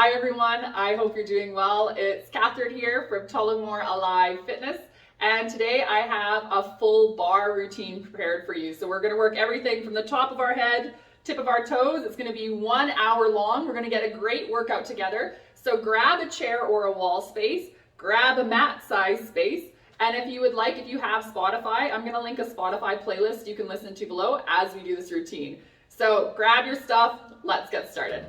Hi everyone, I hope you're doing well. It's Catherine here from Tullamore Alive Fitness, and today I have a full bar routine prepared for you. So we're going to work everything from the top of our head, tip of our toes. It's going to be 1 hour long. We're going to get a great workout together. So grab a chair or a wall space, grab a mat size space, and if you would like, if you have Spotify, I'm going to link a Spotify playlist you can listen to below as we do this routine. So grab your stuff, let's get started.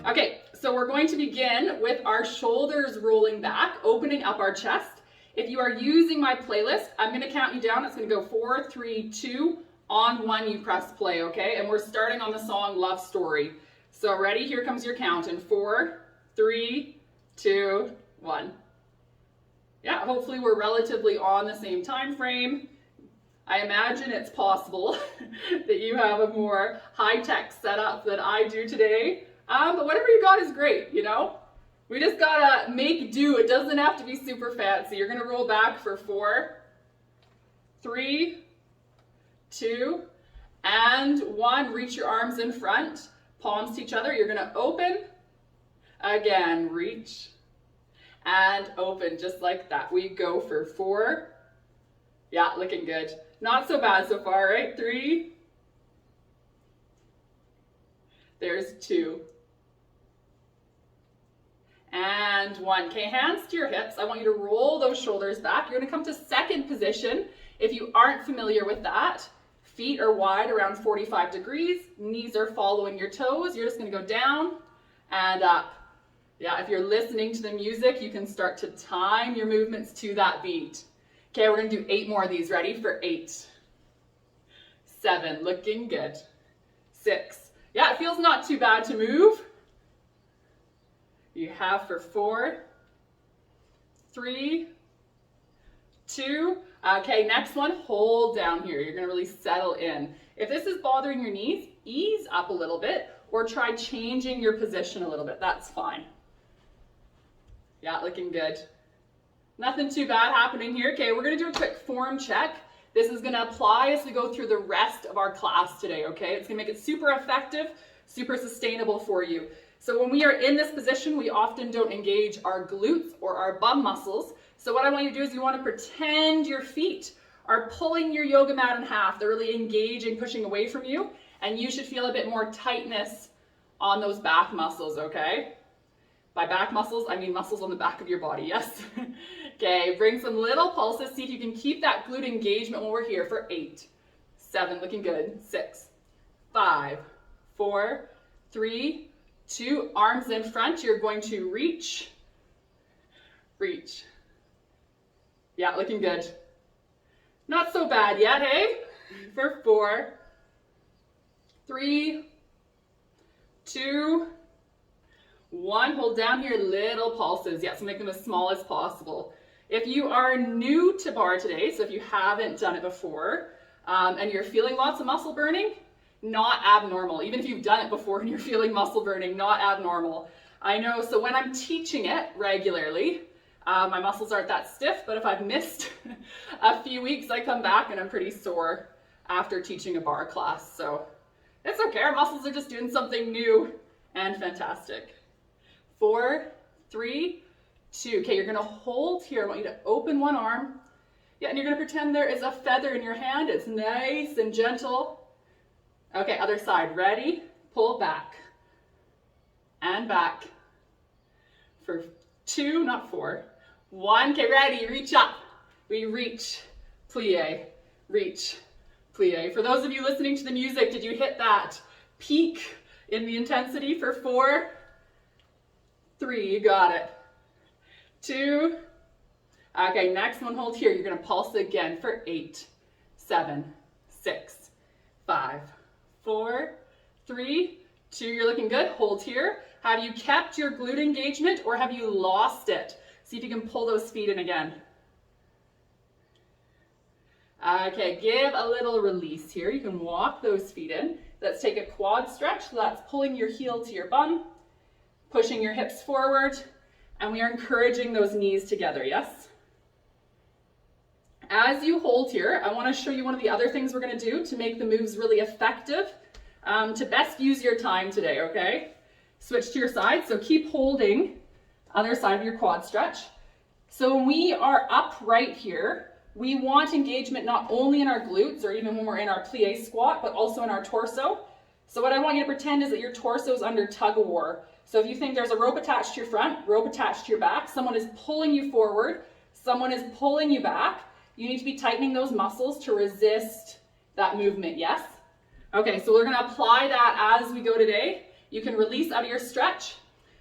Okay, so we're going to begin with our shoulders rolling back, opening up our chest. If you are using my playlist, I'm going to count you down. It's going to go 4, 3, 2, on 1 you press play, okay? And we're starting on the song Love Story. So ready? Here comes your count in 4, 3, 2, 1. Yeah, hopefully we're relatively on the same time frame. I imagine it's possible that you have a more high-tech setup than I do today. But whatever you got is great, you know? We just gotta make do. It doesn't have to be super fancy. You're gonna roll back for 4, 3, 2, and 1. Reach your arms in front, palms to each other. You're gonna open, again, reach, and open, just like that. We go for 4. Yeah, looking good. Not so bad so far, right? 3. There's 2. And 1. Okay, hands to your hips. I want you to roll those shoulders back. You're gonna come to second position. If you aren't familiar with that, feet are wide around 45 degrees. Knees are following your toes. You're just gonna go down and up. Yeah, if you're listening to the music, you can start to time your movements to that beat. Okay, we're gonna do 8 more of these. Ready? For 8, 7, looking good. 6. Yeah, it feels not too bad to move. You have for 4, 3, 2. Okay, next one, hold down here. You're gonna really settle in. If this is bothering your knees, ease up a little bit or try changing your position a little bit. That's fine. Yeah, looking good. Nothing too bad happening here. Okay, we're gonna do a quick form check. This is gonna apply as we go through the rest of our class today, okay? It's gonna make it super effective, super sustainable for you. So when we are in this position, we often don't engage our glutes or our bum muscles. So what I want you to do is you want to pretend your feet are pulling your yoga mat in half. They're really engaging, pushing away from you. And you should feel a bit more tightness on those back muscles, okay? By back muscles, I mean muscles on the back of your body, yes? Okay, bring some little pulses. See if you can keep that glute engagement when we're here for 8, 7, looking good. 6, 5, 4, 3, 2, arms in front. You're going to reach, reach. Yeah, looking good. Not so bad yet, hey? For 4, 3, 2, 1. Hold down here, little pulses. Yeah, so make them as small as possible. If you are new to bar today, so if you haven't done it before, and you're feeling lots of muscle burning, not abnormal. Even if you've done it before and you're feeling muscle burning, not abnormal. I know, so when I'm teaching it regularly, my muscles aren't that stiff, but if I've missed a few weeks, I come back and I'm pretty sore after teaching a bar class. So it's okay, our muscles are just doing something new and fantastic. 4, 3, 2. Okay, you're gonna hold here. I want you to open one arm. Yeah, and you're gonna pretend there is a feather in your hand. It's nice and gentle. Okay, other side. Ready? Pull back. And back. For 2, not 4. 1. Okay, ready? Reach up. We reach, plie, reach, plie. For those of you listening to the music, did you hit that peak in the intensity for 4, 3, you got it. 2. Okay, next one, hold here. You're gonna pulse again for 8, 7, 6, 5, 4, 3, 2, you're looking good. Hold here. Have you kept your glute engagement or have you lost it? See if you can pull those feet in again. Okay, give a little release here. You can walk those feet in. Let's take a quad stretch. So that's pulling your heel to your bum, pushing your hips forward, and we are encouraging those knees together, yes? As you hold here, I want to show you one of the other things we're going to do to make the moves really effective, to best use your time today, okay? Switch to your side, so keep holding other side of your quad stretch. So when we are upright here, we want engagement not only in our glutes or even when we're in our plie squat, but also in our torso. So what I want you to pretend is that your torso is under tug of war. So if you think there's a rope attached to your front, rope attached to your back, someone is pulling you forward, someone is pulling you back, you need to be tightening those muscles to resist that movement, yes? Okay, so we're gonna apply that as we go today. You can release out of your stretch.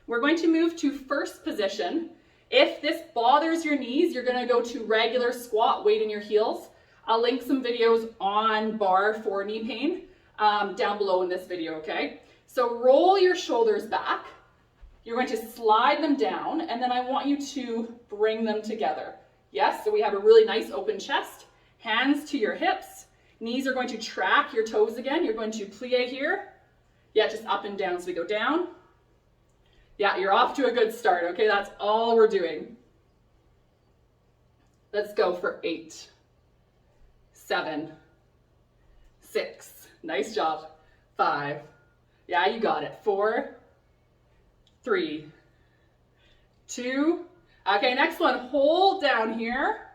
We're going to move to first position. If this bothers your knees, you're gonna go to regular squat, weight in your heels. I'll link some videos on Barre for knee pain down below in this video, okay? So roll your shoulders back. You're going to slide them down, and then I want you to bring them together. Yes, so we have a really nice open chest, hands to your hips, knees are going to track your toes again. You're going to plie here. Yeah, just up and down, so we go down. Yeah, you're off to a good start, okay? That's all we're doing. Let's go for 8, 7, 6, nice job, 5, yeah, you got it, 4, 3, 2, okay, next one, hold down here.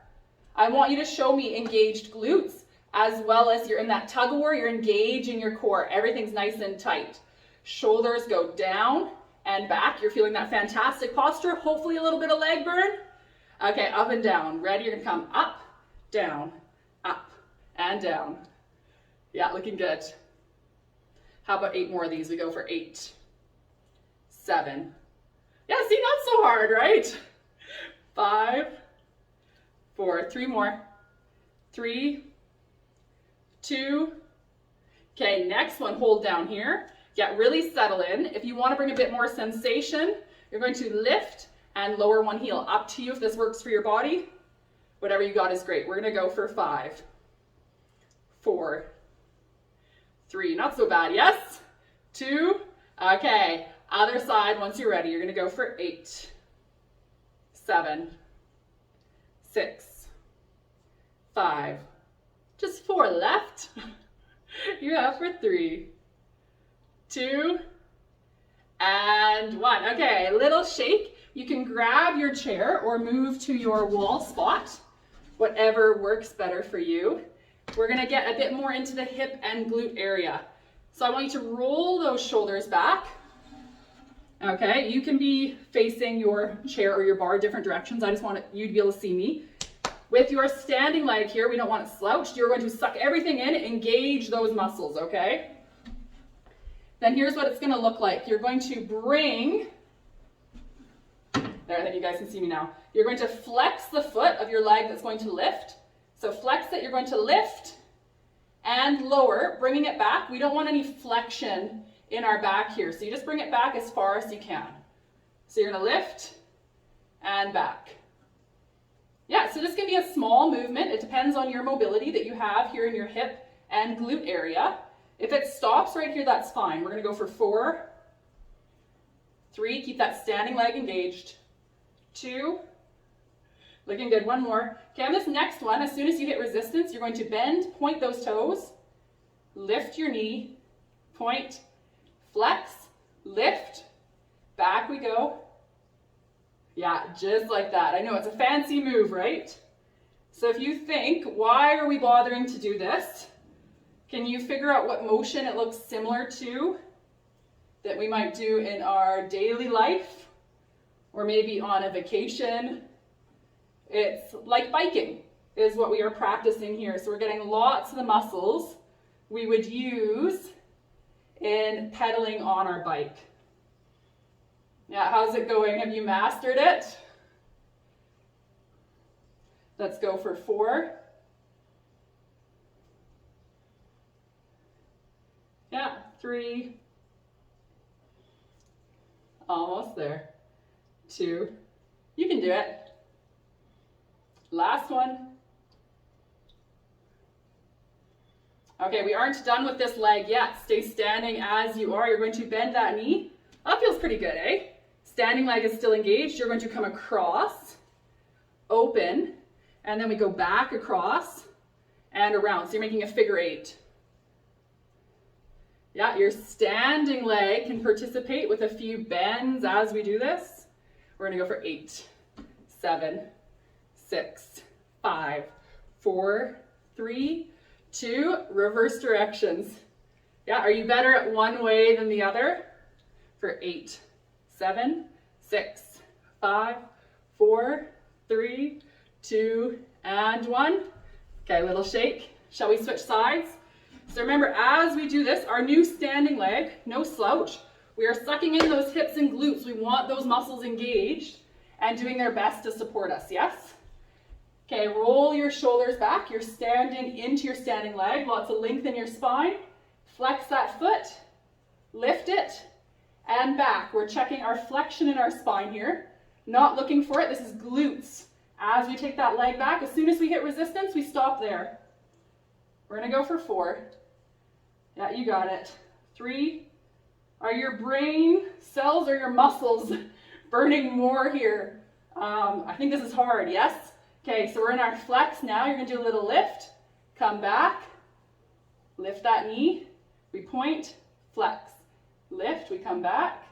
I want you to show me engaged glutes, as well as you're in that tug of war, you're engaging your core. Everything's nice and tight. Shoulders go down and back. You're feeling that fantastic posture, hopefully a little bit of leg burn. Okay, up and down. Ready? You're gonna come up, and down. Yeah, looking good. How about 8 more of these? We go for 8, 7. Yeah, see, not so hard, right? 5, 4, 3 more. 3, 2. Okay, next one, hold down here. Yeah, really settle in. If you want to bring a bit more sensation, you're going to lift and lower one heel. Up to you if this works for your body. Whatever you got is great. We're going to go for 5, 4, 3. Not so bad, yes? 2. Okay, other side once you're ready. You're going to go for 8, 7, 6, 5. Just 4 left. You're up for 3, 2, and 1. Okay, a little shake. You can grab your chair or move to your wall spot, whatever works better for you. We're gonna get a bit more into the hip and glute area. So I want you to roll those shoulders back. Okay, you can be facing your chair or your bar different directions. I just want you to be able to see me. With your standing leg here, we don't want it slouched. You're going to suck everything in, engage those muscles, okay? Then here's what it's gonna look like. You're going to bring, there, I think you guys can see me now. You're going to flex the foot of your leg that's going to lift. So flex it, you're going to lift and lower, bringing it back. We don't want any flexion in our back here. So you just bring it back as far as you can. So you're gonna lift and back. Yeah, so this can be a small movement. It depends on your mobility that you have here in your hip and glute area. If it stops right here, that's fine. We're gonna go for 4, 3, keep that standing leg engaged. 2, looking good, 1 more. Okay, on this next one, as soon as you hit resistance, you're going to bend, point those toes, lift your knee, point, flex, lift, back we go. Yeah, just like that. I know it's a fancy move, right? So if you think, why are we bothering to do this? Can you figure out what motion it looks similar to that we might do in our daily life or maybe on a vacation? It's like biking is what we are practicing here. So we're getting lots of the muscles we would use in pedaling on our bike. Yeah, how's it going? Have you mastered it? Let's go for 4. Yeah, 3. Almost there. 2. You can do it. Last one. Okay, we aren't done with this leg yet. Stay standing as you are. You're going to bend that knee. That feels pretty good, eh? Standing leg is still engaged. You're going to come across, open, And then we go back across and around. So you're making a figure 8. Yeah, your standing leg can participate with a few bends as we do this. We're gonna go for 8, 7, 6, 5, 4, 3, 2, reverse directions. Yeah, are you better at one way than the other? For 8, 7, 6, 5, 4, 3, 2, and 1. Okay, little shake. Shall we switch sides? So remember, as we do this, our new standing leg, no slouch. We are sucking in those hips and glutes. We want those muscles engaged and doing their best to support us, yes? Okay, roll your shoulders back. You're standing into your standing leg. Lots of length in your spine. Flex that foot, lift it, and back. We're checking our flexion in our spine here. Not looking for it. This is glutes. As we take that leg back, as soon as we hit resistance, we stop there. We're gonna go for 4. Yeah, you got it. 3. Are your brain cells or your muscles burning more here? I think this is hard, yes? Okay, so we're in our flex now. You're gonna do a little lift, come back, lift that knee, we point, flex, lift, we come back.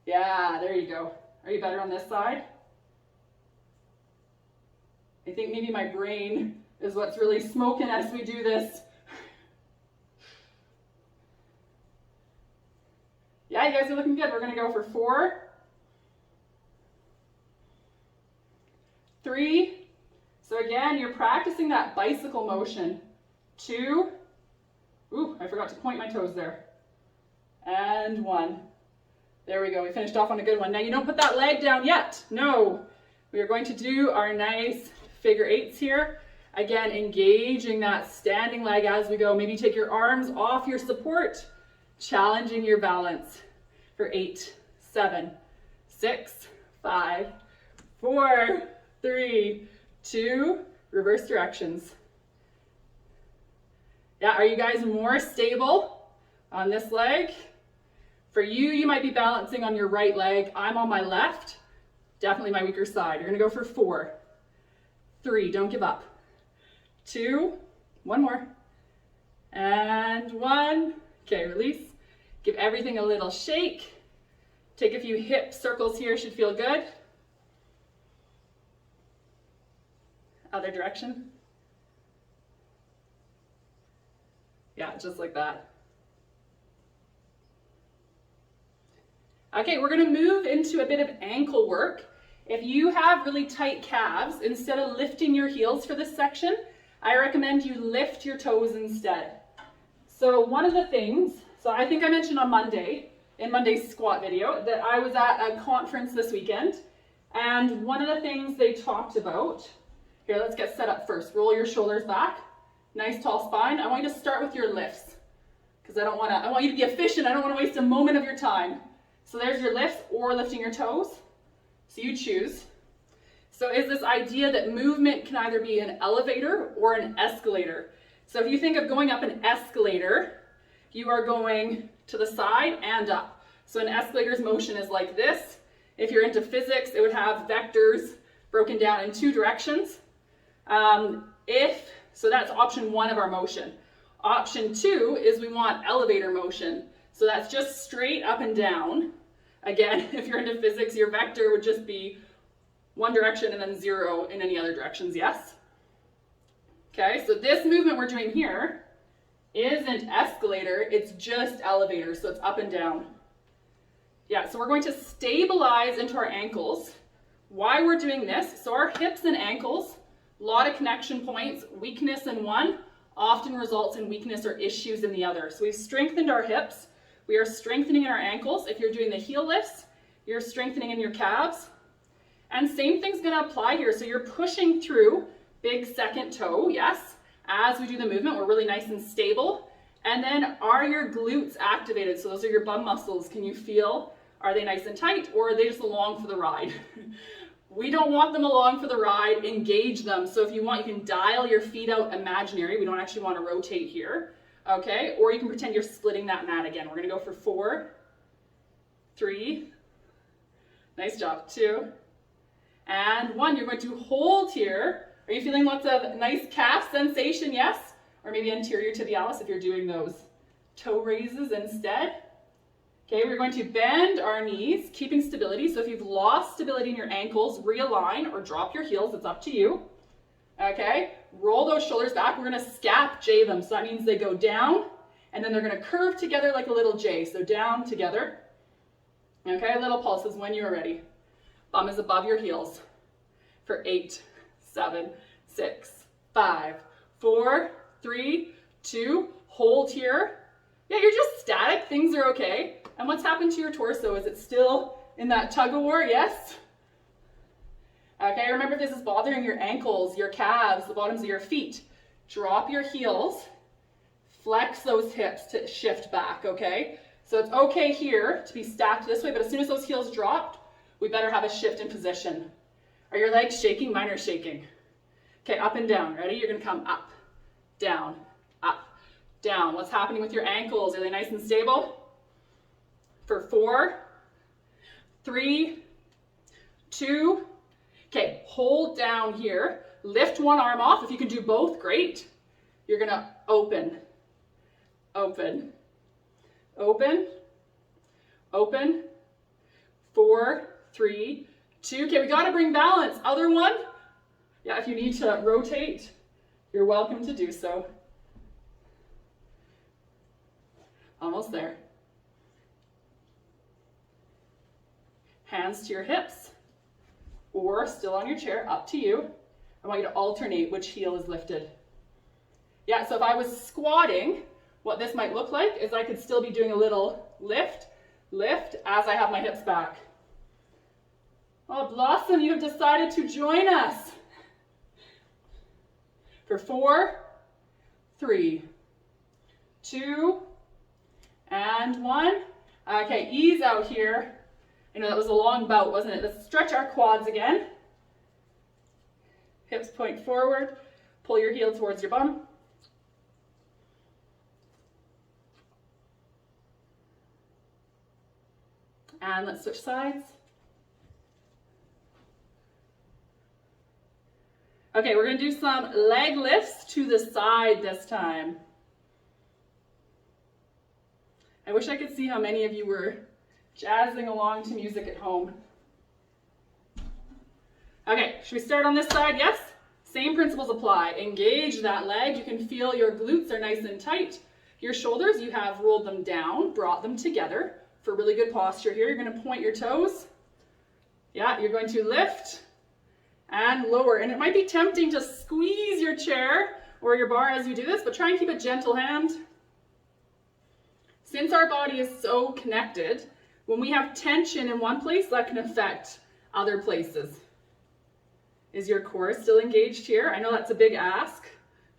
Yeah, there you go. Are you better on this side? I think maybe my brain is what's really smoking as we do this. Yeah, you guys are looking good. We're gonna go for 4, 3. So again, you're practicing that bicycle motion. 2. Ooh, I forgot to point my toes there. And 1. There we go. We finished off on a good one. Now you don't put that leg down yet. No. We are going to do our nice figure 8s here. Again, engaging that standing leg as we go. Maybe take your arms off your support, challenging your balance for 8, 7, 6, 5, 4, 3, 2, reverse directions. Yeah, are you guys more stable on this leg? For you, you might be balancing on your right leg. I'm on my left, definitely my weaker side. You're gonna go for 4, 3, don't give up. 2, 1 more, and 1. Okay, release. Give everything a little shake. Take a few hip circles here, should feel good. Other direction. Yeah, just like that. Okay, we're gonna move into a bit of ankle work. If you have really tight calves, instead of lifting your heels for this section, I recommend you lift your toes instead. So one of the things, so I think I mentioned on Monday, in Monday's squat video, that I was at a conference this weekend, and one of the things they talked about, here, let's get set up first. Roll your shoulders back, nice tall spine. I want you to start with your lifts, because I want you to be efficient. I don't want to waste a moment of your time. So there's your lifts or lifting your toes. So you choose. So is this idea that movement can either be an elevator or an escalator. So if you think of going up an escalator, you are going to the side and up. So an escalator's motion is like this. If you're into physics, it would have vectors broken down in 2 directions. So that's option 1 of our motion. Option 2 is we want elevator motion. So that's just straight up and down. Again, if you're into physics, your vector would just be 1 direction and then 0 in any other directions, yes? Okay, so this movement we're doing here isn't escalator, it's just elevator, so it's up and down. Yeah, so we're going to stabilize into our ankles. Why we're doing this, so our hips and ankles, a lot of connection points, weakness in one often results in weakness or issues in the other. So we've strengthened our hips, we are strengthening in our ankles. If you're doing the heel lifts, you're strengthening in your calves. And same thing's gonna apply here. So you're pushing through big second toe, yes. As we do the movement, we're really nice and stable. And then are your glutes activated? So those are your bum muscles. Can you feel, are they nice and tight or are they just along for the ride? We don't want them along for the ride, engage them. So if you want, you can dial your feet out imaginary. We don't actually want to rotate here, okay? Or you can pretend you're splitting that mat again. We're gonna go for 4, 3, nice job, 2, and 1. You're going to hold here Are you feeling lots of nice calf sensation? Yes? Or maybe anterior tibialis if you're doing those toe raises instead. Okay, we're going to bend our knees, keeping stability. So if you've lost stability in your ankles, realign or drop your heels. It's up to you. Okay, roll those shoulders back. We're going to scap J them. So that means they go down, and then they're going to curve together like a little J. So down together. Okay, little pulses when you're ready. Bum is above your heels for 8, 7, 6, 5, 4, 3, 2, hold here. Yeah, you're just static, things are okay. And what's happened to your torso? Is it still in that tug of war? Yes? Okay, remember if this is bothering your ankles, your calves, the bottoms of your feet, drop your heels, flex those hips to shift back, okay? So it's okay here to be stacked this way, but as soon as those heels dropped, we better have a shift in position. Are your legs shaking? Mine are shaking. Okay, up and down. Ready? You're gonna come up, down, up, down. What's happening with your ankles? Are they nice and stable? For 4, 3, 2, okay, hold down here. Lift one arm off. If you can do both, great. You're gonna open, open, open, open. 4, 3, 2. Okay, we gotta bring balance. Other one. Yeah, if you need to rotate, you're welcome to do so. Almost there. Hands to your hips, or still on your chair, up to you. I want you to alternate which heel is lifted. Yeah, so if I was squatting, what this might look like is I could still be doing a little lift, lift as I have my hips back. Oh, Blossom, you have decided to join us. For 4, 3, 2, and 1. Okay, ease out here. I know that was a long bout, wasn't it? Let's stretch our quads again. Hips point forward. Pull your heel towards your bum. And let's switch sides. Okay, we're going to do some leg lifts to the side this time. I wish I could see how many of you were jazzing along to music at home. Okay, should we start on this side? Yes? Same principles apply. Engage that leg. You can feel your glutes are nice and tight. Your shoulders, you have rolled them down, brought them together for really good posture here. You're going to point your toes. Yeah, you're going to lift and lower. And it might be tempting to squeeze your chair or your bar as you do this, but try and keep a gentle hand. Since our body is so connected, when we have tension in one place, that can affect other places. Is your core still engaged here? I know that's a big ask.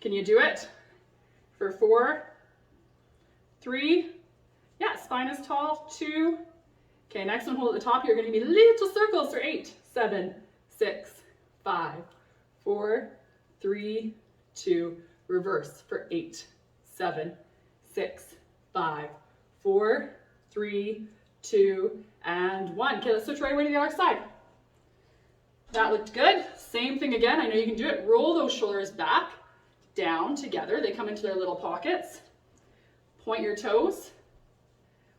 Can you do it? For 4, 3, yeah, spine is tall, 2. Okay, next one, hold at the top. You're going to give me little circles for 8, 7, 6, 5, 4, 3, 2. Reverse for 8, 7, 6, 5, 4, 3, 2, and 1. Okay, let's switch right away to the other side. That looked good. Same thing again. I know you can do it. Roll those shoulders back, down together. They come into their little pockets. Point your toes.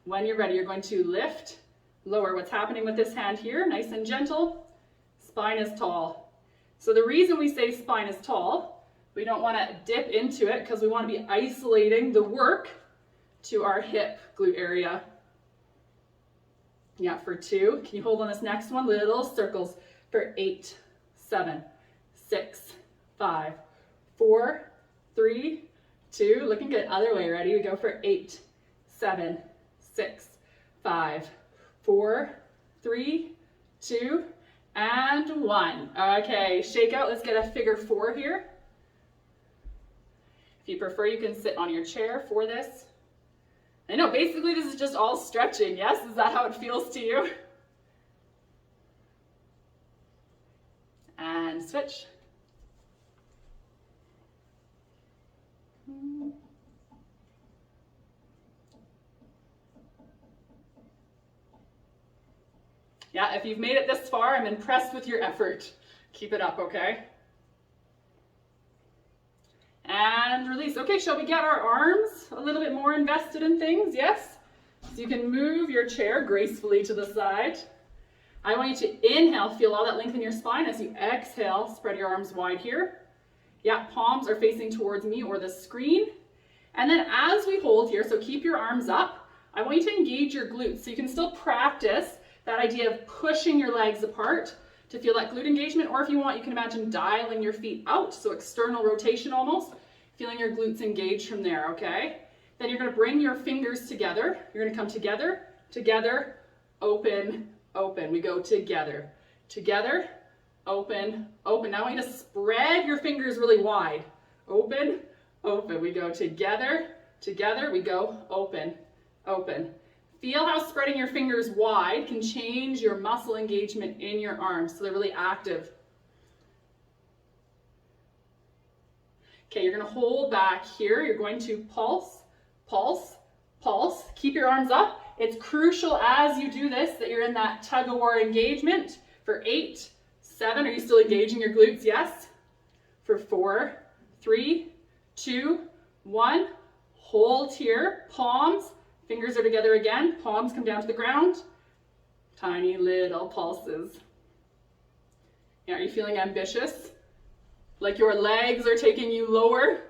When you're ready, you're going to lift, lower. What's happening with this hand here? Nice and gentle. Spine is tall. So the reason we say spine is tall, we don't want to dip into it because we want to be isolating the work to our hip glute area. Yeah, for 2. Can you hold on this next one? Little circles for 8, 7, 6, 5, 4, 3, 2. Looking good. Other way. Ready? We go for 8, 7, 6, 5, 4, 3, 2, and 1. Okay, shake out. Let's get a figure 4 here. If you prefer, you can sit on your chair for this. I know, basically this is just all stretching, yes? Is that how it feels to you? And switch. Yeah, if you've made it this far, I'm impressed with your effort. Keep it up, okay? and release. Okay, shall we get our arms a little bit more invested in things? Yes? So you can move your chair gracefully to the side. I want you to inhale, feel all that length in your spine. As you exhale, spread your arms wide here. Yeah, palms are facing towards me or the screen. And then as we hold here, so keep your arms up, I want you to engage your glutes. So you can still practice that idea of pushing your legs apart to feel that glute engagement, or if you want, you can imagine dialing your feet out, so external rotation almost, feeling your glutes engage from there, okay? Then you're gonna bring your fingers together. You're gonna come together, together, open, open. We go together, together, open, open. Now I want you to spread your fingers really wide. Open, open. We go together, together. We go open, open. Feel how spreading your fingers wide can change your muscle engagement in your arms, so they're really active. Okay, you're gonna hold back here. You're going to pulse, pulse, pulse. Keep your arms up. It's crucial as you do this that you're in that tug-of-war engagement for 8, 7. Are you still engaging your glutes? Yes. For 4, 3, 2, 1. Hold here. Palms, fingers are together again. Palms come down to the ground. Tiny little pulses. Yeah, are you feeling ambitious? Like your legs are taking you lower?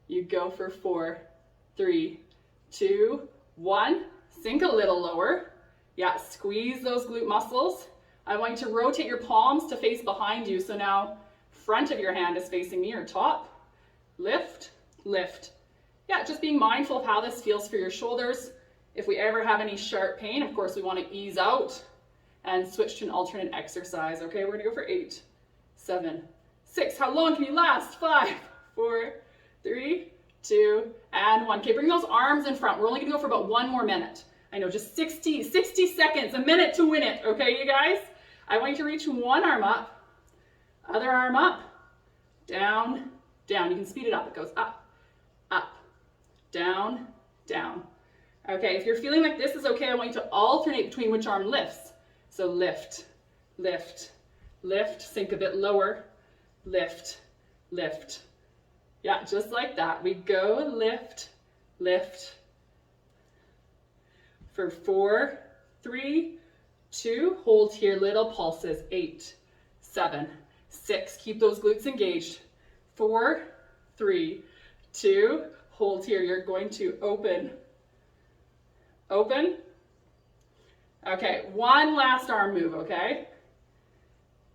You go for 4, 3, 2, 1. Sink a little lower. Yeah, squeeze those glute muscles. I want you to rotate your palms to face behind you. So now front of your hand is facing me, or top. Lift, lift. Yeah, just being mindful of how this feels for your shoulders. If we ever have any sharp pain, of course, we want to ease out and switch to an alternate exercise. Okay, we're gonna go for 8, 7, 6. How long can you last? 5, 4, 3, 2, and 1. Okay, bring those arms in front. We're only gonna go for about 1 more minute. I know, just 60 seconds, a minute to win it. Okay, you guys? I want you to reach one arm up, other arm up, down, down. You can speed it up. It goes up, up, down, down. Okay, if you're feeling like this is okay, I want you to alternate between which arm lifts. So lift, lift, lift, sink a bit lower, lift, lift. Yeah, just like that. We go lift, lift. For 4, 3, 2, hold here, little pulses. 8, 7, 6. Keep those glutes engaged. 4, 3, 2, hold here. You're going to open, open. Okay, one last arm move, okay?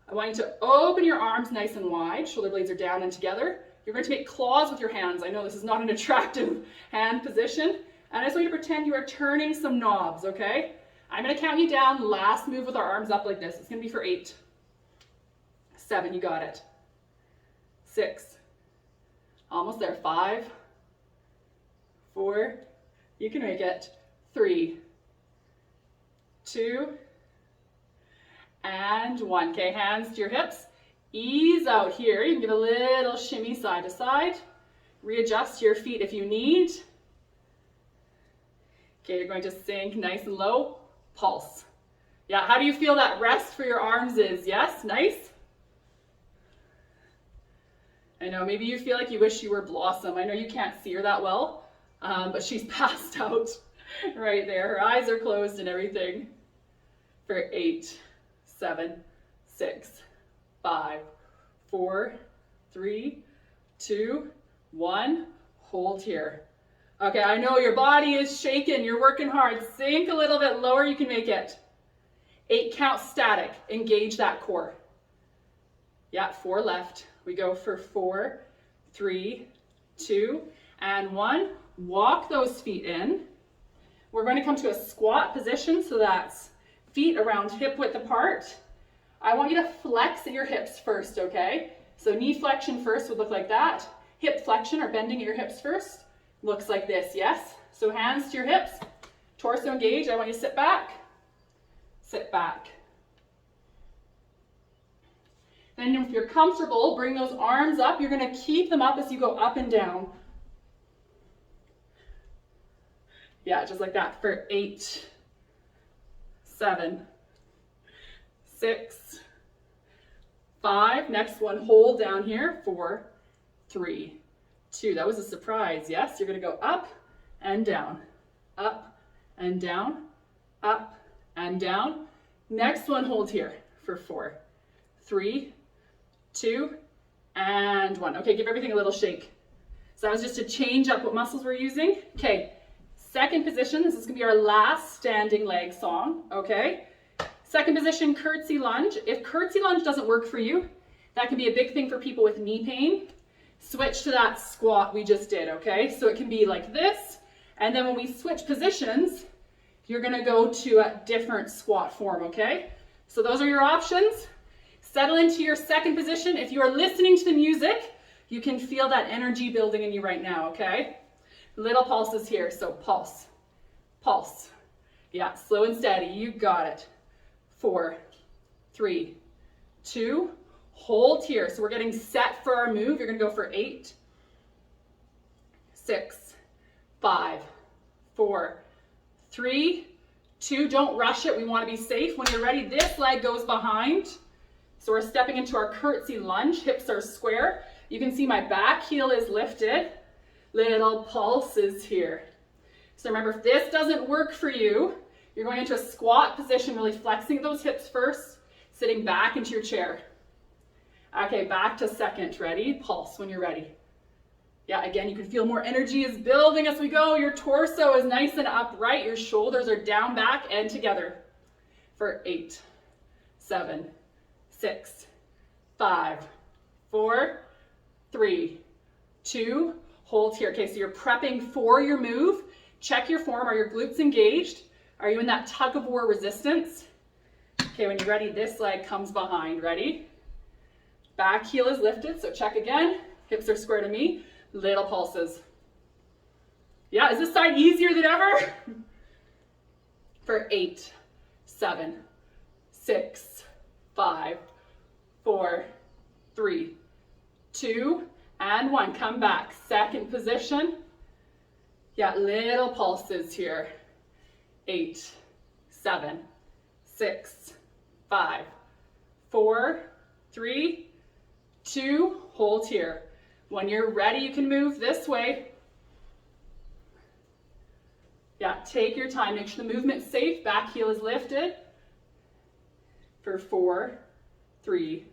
I want you to open your arms nice and wide. Shoulder blades are down and together. You're going to make claws with your hands. I know this is not an attractive hand position. And I just want you to pretend you are turning some knobs, okay? I'm going to count you down. Last move with our arms up like this. It's going to be for 8, 7, you got it. 6, almost there. 5, 4, you can make it. 3, 2, and 1. Okay, hands to your hips. Ease out here. You can give a little shimmy side to side. Readjust your feet if you need. Okay, you're going to sink nice and low. Pulse. Yeah, how do you feel that rest for your arms is? Yes, nice? I know, maybe you feel like you wish you were Blossom. I know you can't see her that well, but she's passed out right there. Her eyes are closed and everything. For 8, 7, 6, 5, 4, 3, 2, 1. Hold here. Okay, I know your body is shaking. You're working hard. Sink a little bit lower. You can make it. 8 count static. Engage that core. Yeah, 4 left. We go for 4, 3, 2, and 1. Walk those feet in. We're going to come to a squat position, so that's feet around hip width apart. I want you to flex at your hips first, okay? So knee flexion first would look like that. Hip flexion, or bending at your hips first, looks like this, yes? So hands to your hips, torso engaged. I want you to sit back, sit back. Then if you're comfortable, bring those arms up. You're gonna keep them up as you go up and down. Yeah, just like that for 8, 7, 6, 5. Next one, hold down here. 4, 3, 2. That was a surprise. Yes, you're going to go up and down, up and down, up and down. Next one, hold here for 4, 3, 2, and 1. Okay, give everything a little shake. So that was just to change up what muscles we're using. Okay, second position. This is going to be our last standing leg song. Okay, second position, curtsy lunge. If curtsy lunge doesn't work for you, that can be a big thing for people with knee pain. Switch to that squat we just did, okay? So it can be like this, and then when we switch positions, you're gonna go to a different squat form, okay? So those are your options. Settle into your second position. If you are listening to the music, you can feel that energy building in you right now, okay? Little pulses here, so pulse, pulse. Yeah, slow and steady, you got it. 4, 3, 2, hold here. So we're getting set for our move. You're gonna go for 8, 6, 5, 4, 3, 2. Don't rush it. We want to be safe. When you're ready, this leg goes behind. So we're stepping into our curtsy lunge. Hips are square. You can see my back heel is lifted. Little pulses here. So remember, if this doesn't work for you, you're going into a squat position, really flexing those hips first, sitting back into your chair. Okay, back to second. Ready? Pulse when you're ready. Yeah, again, you can feel more energy is building as we go. Your torso is nice and upright. Your shoulders are down, back, and together. For 8, 7, 6, 5, 4, 3, 2, hold here. Okay, so you're prepping for your move. Check your form. Are your glutes engaged? Are you in that tug of war resistance? Okay, when you're ready, this leg comes behind. Ready? Back heel is lifted, so check again. Hips are square to me. Little pulses. Yeah, is this side easier than ever? For 8, 7, 6, 5, 4, 3, 2, and 1. Come back. Second position. Yeah, little pulses here. 8, 7, 6, 5, 4, 3, 2, hold here. When you're ready, you can move this way. Yeah, take your time. Make sure the movement's safe. Back heel is lifted. For 4, 3,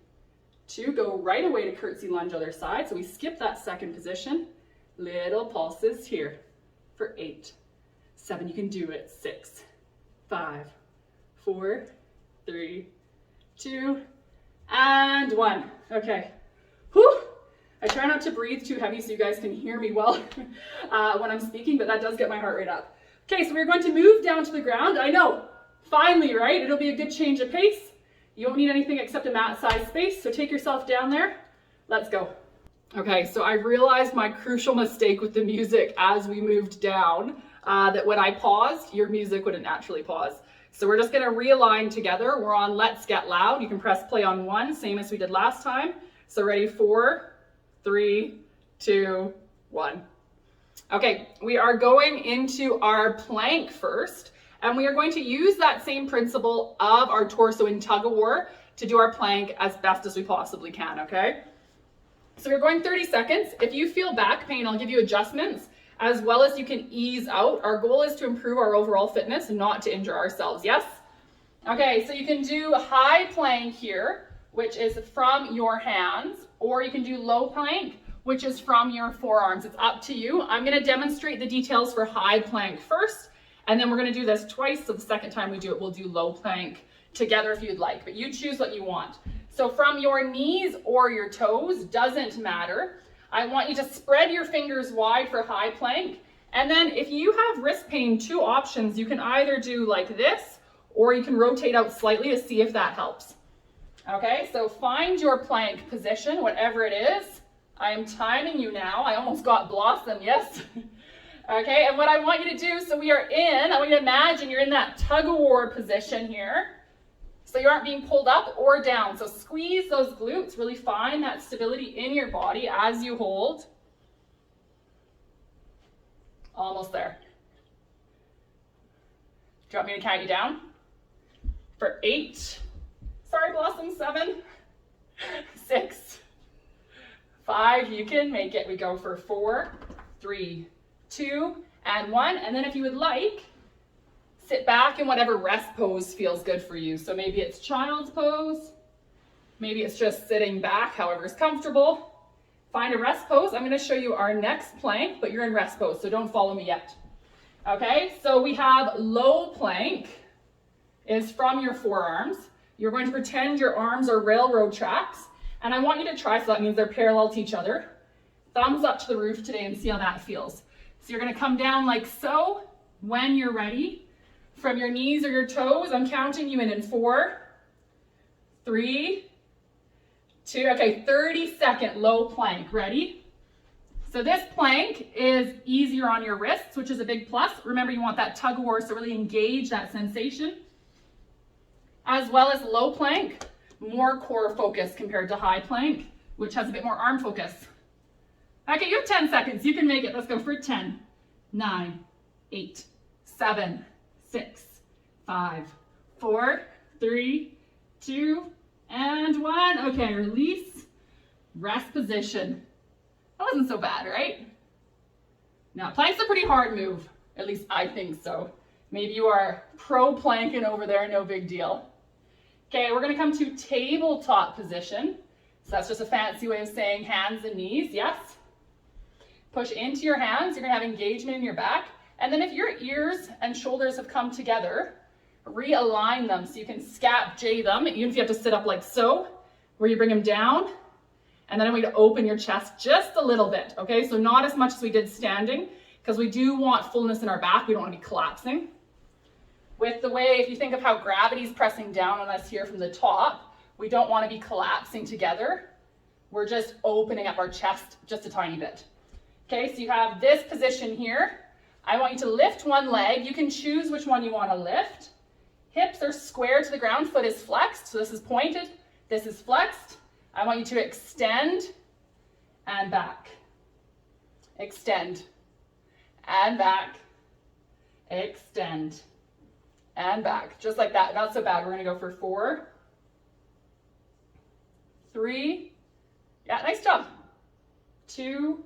2, go right away to curtsy lunge other side. So we skip that second position. Little pulses here. For 8, 7, you can do it. 6, 5, 4, 3, 2, and 1. Okay. Whew. I try not to breathe too heavy so you guys can hear me well when I'm speaking, but that does get my heart rate up. Okay, so we're going to move down to the ground. I know, finally, right? It'll be a good change of pace. You won't need anything except a mat-sized space, so take yourself down there. Let's go. Okay, so I realized my crucial mistake with the music as we moved down, that when I paused, your music wouldn't naturally pause. So we're just gonna realign together. We're on Let's Get Loud. You can press play on 1, same as we did last time. So ready? 4, 3, 2, 1. Okay, we are going into our plank first, and we are going to use that same principle of our torso in tug of war to do our plank as best as we possibly can, okay? So we're going 30 seconds. If you feel back pain, I'll give you adjustments as well as you can ease out. Our goal is to improve our overall fitness, not to injure ourselves, yes? Okay, so you can do high plank here, which is from your hands, or you can do low plank, which is from your forearms. It's up to you. I'm gonna demonstrate the details for high plank first, and then we're gonna do this twice, so the second time we do it, we'll do low plank together if you'd like, but you choose what you want. So from your knees or your toes, doesn't matter. I want you to spread your fingers wide for high plank, and then if you have wrist pain, 2 options. You can either do like this, or you can rotate out slightly to see if that helps. Okay, so find your plank position, whatever it is. I am timing you now. I almost got Blossom, yes? Okay, and what I want you to do, so we are in, I want you to imagine you're in that tug-of-war position here. So you aren't being pulled up or down. So squeeze those glutes, really find that stability in your body as you hold. Almost there. Do you want me to count you down? For 8, sorry Blossom, 7, 6, 5, you can make it. We go for 4, 3, 2, and 1. And then if you would like, sit back in whatever rest pose feels good for you. So maybe it's child's pose. Maybe it's just sitting back, however is comfortable. Find a rest pose. I'm going to show you our next plank, but you're in rest pose, so don't follow me yet. Okay, so we have low plank is from your forearms. You're going to pretend your arms are railroad tracks, and I want you to try, so that means they're parallel to each other. Thumbs up to the roof today and see how that feels. So you're going to come down like so. When you're ready, from your knees or your toes, I'm counting you in 4, 3, 2, okay, 30-second low plank. Ready? So this plank is easier on your wrists, which is a big plus. Remember, you want that tug of war, so really engage that sensation. As well as low plank, more core focus compared to high plank, which has a bit more arm focus. Okay, you have 10 seconds. You can make it. Let's go for 10, 9, 8, 7, 6, 5, 4, 3, 2, and 1. Okay, release, rest position. That wasn't so bad, right? Now, plank's a pretty hard move. At least I think so. Maybe you are pro planking over there, no big deal. Okay, we're gonna come to tabletop position. So that's just a fancy way of saying hands and knees, yes? Push into your hands, you're gonna have engagement in your back. And then if your ears and shoulders have come together, realign them so you can scap J them, even if you have to sit up like so, where you bring them down. And then I want you to open your chest just a little bit, okay? So not as much as we did standing, because we do want fullness in our back. We don't want to be collapsing. With the way, if you think of how gravity is pressing down on us here from the top, we don't want to be collapsing together. We're just opening up our chest just a tiny bit. Okay, so you have this position here. I want you to lift one leg. You can choose which one you want to lift. Hips are square to the ground, foot is flexed. So this is pointed, this is flexed. I want you to extend and back. Extend and back. Extend and back. Just like that, not so bad. We're gonna go for 4, 3, yeah, nice job. 2,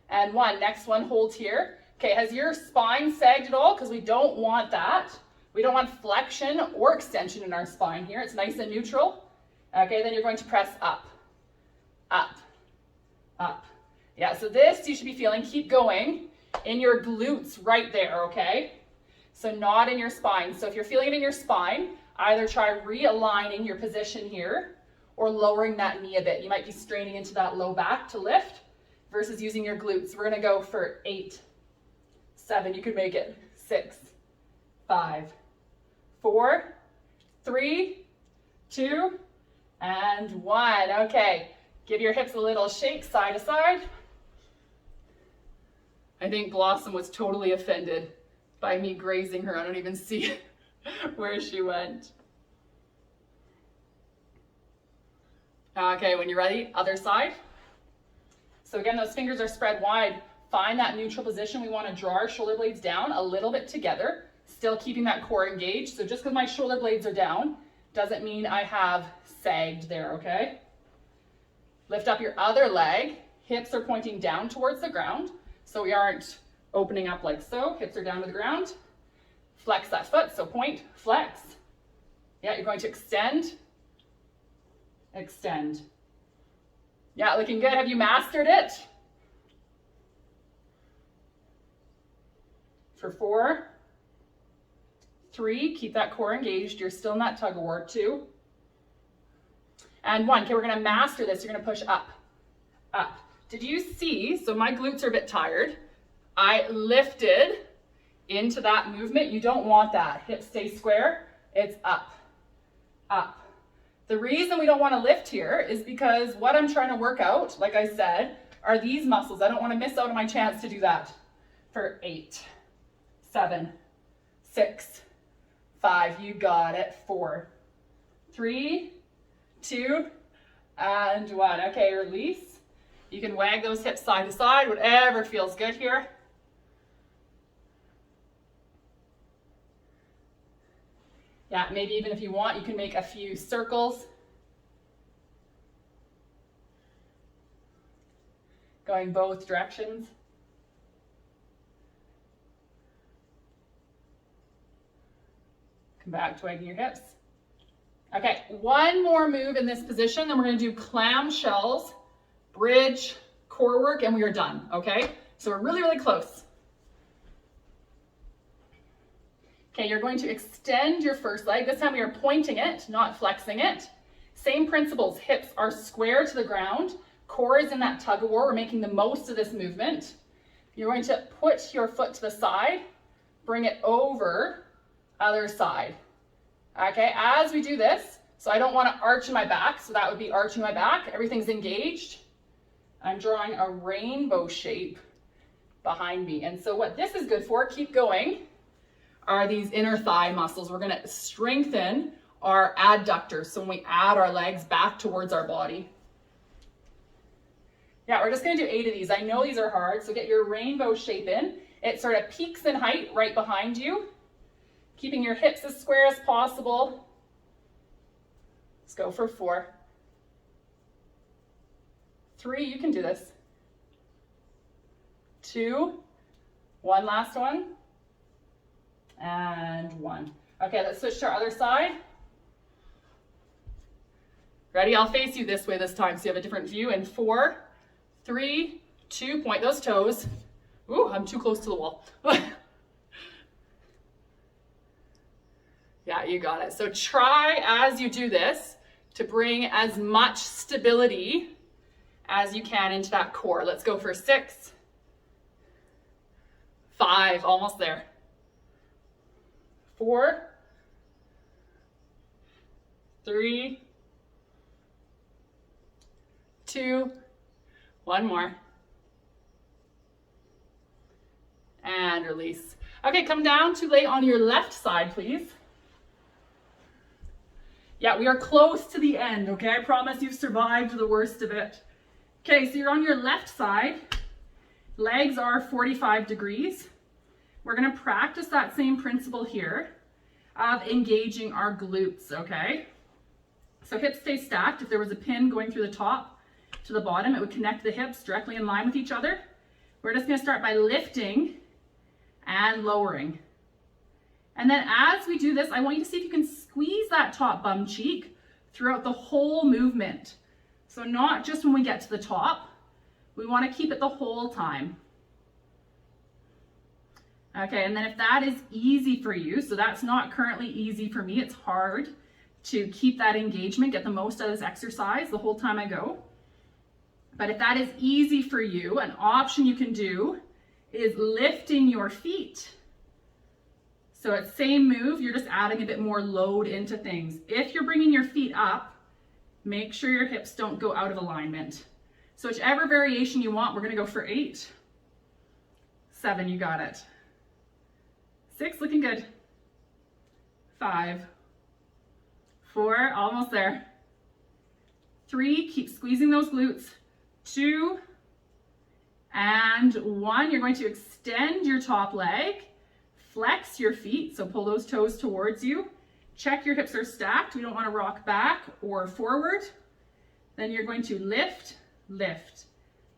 and 1. Next one, hold here. Okay, has your spine sagged at all? Because we don't want that. We don't want flexion or extension in our spine here. It's nice and neutral. Okay, then you're going to press up, up, up. Yeah, so this you should be feeling, keep going in your glutes right there, okay? So not in your spine. So if you're feeling it in your spine, either try realigning your position here or lowering that knee a bit. You might be straining into that low back to lift versus using your glutes. We're gonna go for 8, 7, you could make it, 6, 5, 4, 3, 2, and 1. Okay, give your hips a little shake side to side. I think Blossom was totally offended by me grazing her. I don't even see where she went. Okay, when you're ready, other side. So again, those fingers are spread wide. Find that neutral position. We want to draw our shoulder blades down a little bit together, still keeping that core engaged. So just because my shoulder blades are down doesn't mean I have sagged there, okay? Lift up your other leg. Hips are pointing down towards the ground, so we aren't opening up like so. Hips are down to the ground. Flex that foot, so point, flex. Yeah, you're going to extend, extend. Yeah, looking good. Have you mastered it? For 4, 3, keep that core engaged. You're still in that tug of war. 2, and 1. Okay, we're gonna master this. You're gonna push up, up. Did you see? So my glutes are a bit tired. I lifted into that movement. You don't want that. Hips stay square. It's up, up. The reason we don't want to lift here is because what I'm trying to work out, like I said, are these muscles. I don't want to miss out on my chance to do that. For 8, 7, 6, 5, you got it. 4, 3, 2, and 1. Okay, release. You can wag those hips side to side, whatever feels good here. Yeah, maybe even if you want, you can make a few circles. Going both directions. Come back, twigging your hips. Okay, one more move in this position, then we're going to do clamshells, bridge, core work, and we are done, okay? So we're really, really close. Okay, you're going to extend your first leg. This time we are pointing it, not flexing it. Same principles, hips are square to the ground, core is in that tug of war. We're making the most of this movement. You're going to put your foot to the side, bring it over, other side. Okay, as we do this, so I don't want to arch my back, so that would be arching my back. Everything's engaged. I'm drawing a rainbow shape behind me. And so what this is good for, keep going, are these inner thigh muscles. We're going to strengthen our adductors, so when we add our legs back towards our body. Yeah, we're just going to do 8 of these. I know these are hard, so get your rainbow shape in. It sort of peaks in height right behind you. Keeping your hips as square as possible. Let's go for 4. 3, you can do this. 2, one last one. And 1. Okay, let's switch to our other side. Ready? I'll face you this way this time so you have a different view. In 4, 3, 2, point those toes. Ooh, I'm too close to the wall. Yeah, you got it. So try as you do this to bring as much stability as you can into that core. Let's go for 6, 5, almost there. 4, 3, 2, one more. And release. Okay, come down to lay on your left side, please. Yeah, we are close to the end, okay? I promise you've survived the worst of it. Okay, so you're on your left side. Legs are 45 degrees. We're gonna practice that same principle here of engaging our glutes, okay? So hips stay stacked. If there was a pin going through the top to the bottom, it would connect the hips directly in line with each other. We're just gonna start by lifting and lowering. And then as we do this, I want you to see if you can squeeze that top bum cheek throughout the whole movement. So not just when we get to the top, we want to keep it the whole time. Okay, and then if that is easy for you, so that's not currently easy for me, it's hard to keep that engagement, get the most out of this exercise the whole time I go. But if that is easy for you, an option you can do is lifting your feet. So it's same move, you're just adding a bit more load into things. If you're bringing your feet up, make sure your hips don't go out of alignment. So whichever variation you want, we're gonna go for 8, 7, you got it. 6, looking good. 5, 4, almost there. 3, keep squeezing those glutes. 2, and 1, you're going to extend your top leg. Flex your feet, so pull those toes towards you. Check your hips are stacked. We don't want to rock back or forward. Then you're going to lift, lift,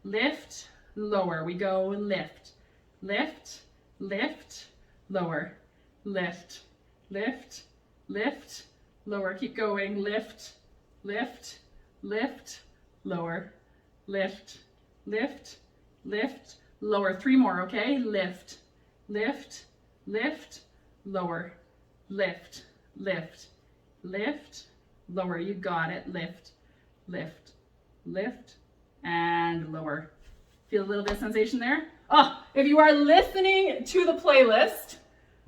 lift, lower. We go lift, lift, lift, lower, lift, lift, lift, lower. Keep going, lift, lift, lift, lower, lift, lift, lift, lower. 3 more, okay? Lift, lift, lift, lower, lift, lift, lift, lower. You got it. Lift, lift, lift, and lower. Feel a little bit of sensation there? Oh, if you are listening to the playlist,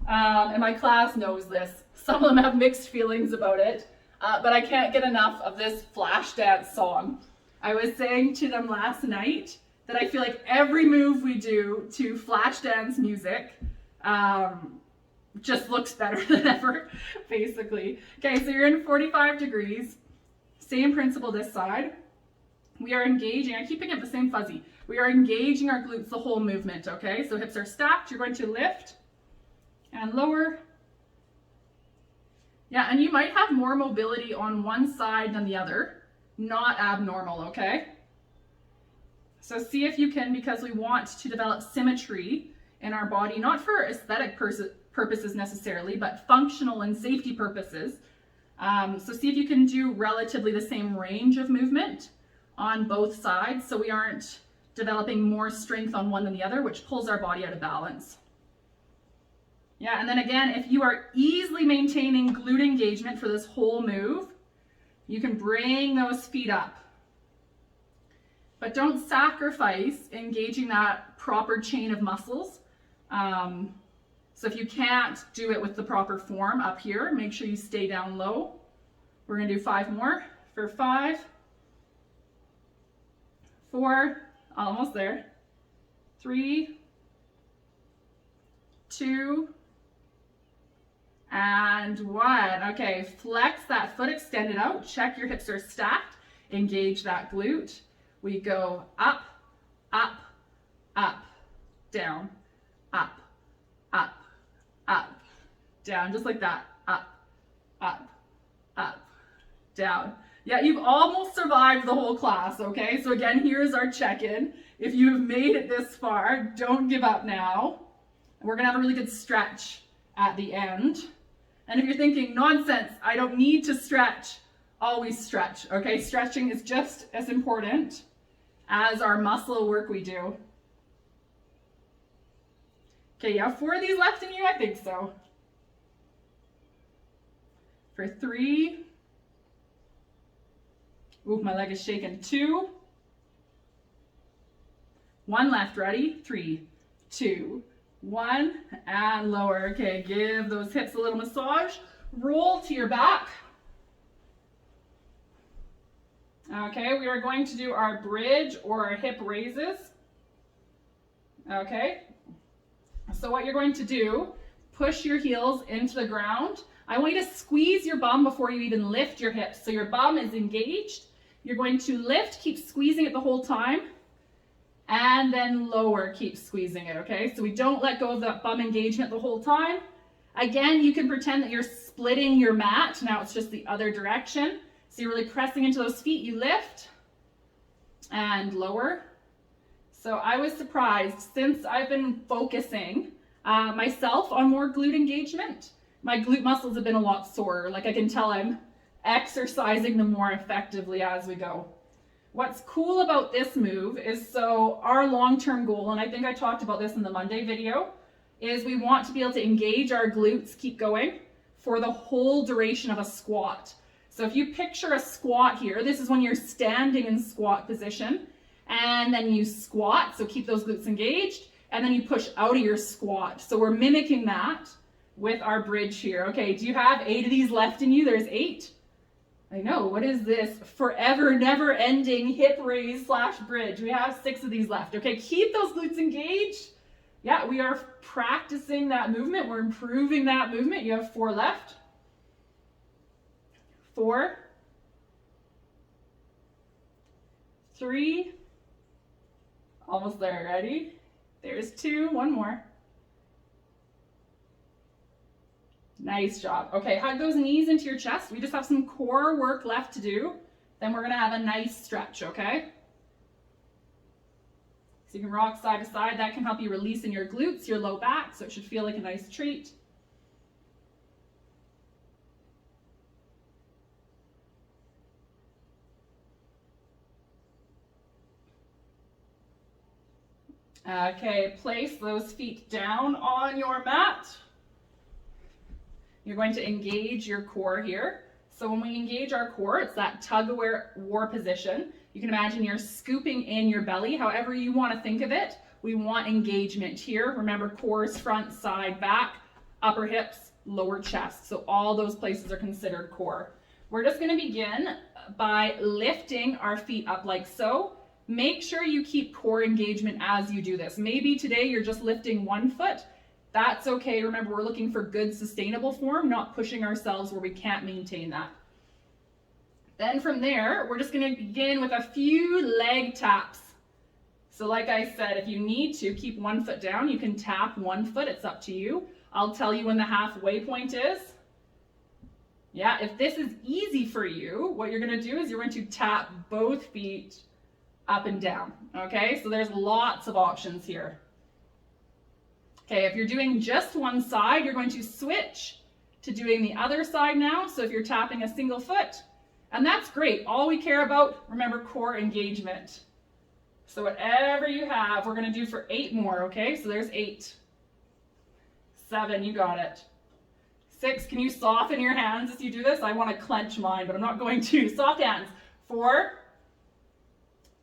and my class knows this, some of them have mixed feelings about it, but I can't get enough of this flash dance song. I was saying to them last night that I feel like every move we do to flash dance music just looks better than ever, basically. Okay, so you're in 45 degrees. Same principle this side. We are engaging, I keep picking up the same fuzzy. We are engaging our glutes the whole movement, okay? So hips are stacked, you're going to lift and lower. Yeah, and you might have more mobility on one side than the other. Not abnormal, okay? So see if you can, because we want to develop symmetry in our body, not for aesthetic purposes necessarily, but functional and safety purposes. So see if you can do relatively the same range of movement on both sides, so we aren't developing more strength on one than the other, which pulls our body out of balance. Yeah, and then again, if you are easily maintaining glute engagement for this whole move, you can bring those feet up. But don't sacrifice engaging that proper chain of muscles. So if you can't do it with the proper form up here, make sure you stay down low. We're going to do 5 more for 5, 4, almost there, 3, 2, and 1. Okay, flex that foot, extend it out, check your hips are stacked, engage that glute. We go up, up, up, down, up, up, up, down, just like that, up, up, up, down. Yeah, you've almost survived the whole class, okay? So again, here's our check-in. If you've made it this far, don't give up now. We're gonna have a really good stretch at the end. And if you're thinking, nonsense, I don't need to stretch, always stretch, okay? Stretching is just as important as our muscle work we do. Okay, you have 4 of these left in you? I think so. For 3. Ooh, my leg is shaking. 2. 1 left, ready? 3, 2, 1, and lower. Okay, give those hips a little massage. Roll to your back. Okay, we are going to do our bridge or our hip raises. Okay, so what you're going to do, push your heels into the ground. I want you to squeeze your bum before you even lift your hips. So your bum is engaged. You're going to lift, keep squeezing it the whole time, and then lower, keep squeezing it, okay? So we don't let go of that bum engagement the whole time. Again, you can pretend that you're splitting your mat. Now it's just the other direction. So you're really pressing into those feet. You lift and lower. So I was surprised, since I've been focusing myself on more glute engagement, my glute muscles have been a lot sorer. Like I can tell I'm exercising them more effectively as we go. What's cool about this move is, so our long-term goal, and I think I talked about this in the Monday video, is we want to be able to engage our glutes, keep going, for the whole duration of a squat. So if you picture a squat here, this is when you're standing in squat position, and then you squat, so keep those glutes engaged, and then you push out of your squat. So we're mimicking that with our bridge here. Okay, do you have 8 of these left in you? There's 8. I know, what is this forever never-ending hip raise / bridge? We have 6 of these left. Okay, keep those glutes engaged. Yeah, we are practicing that movement. We're improving that movement. You have 4 left. 4, 3, almost there, ready? There's 2, 1 more. Nice job. Okay, hug those knees into your chest. We just have some core work left to do. Then we're gonna have a nice stretch, okay? So you can rock side to side. That can help you release in your glutes, your low back, so it should feel like a nice treat. Okay, place those feet down on your mat. You're going to engage your core here. So when we engage our core, it's that tug-of-war position. You can imagine you're scooping in your belly, however you want to think of it. We want engagement here. Remember, core's front, side, back, upper hips, lower chest. So all those places are considered core. We're just going to begin by lifting our feet up like so. Make sure you keep core engagement as you do this. Maybe today you're just lifting one foot. That's okay. Remember, we're looking for good sustainable form, not pushing ourselves where we can't maintain that. Then from there, we're just going to begin with a few leg taps. So like I said, if you need to keep one foot down, you can tap one foot. It's up to you. I'll tell you when the halfway point is. Yeah, if this is easy for you, what you're going to do is you're going to tap both feet up and down. Okay, so there's lots of options here. Okay, if you're doing just one side, you're going to switch to doing the other side now. So if you're tapping a single foot, and that's great. All we care about, remember, core engagement. So whatever you have, we're going to do for 8 more, okay? So there's 8. 7, you got it. 6, can you soften your hands as you do this? I want to clench mine, but I'm not going to. Soft hands. 4,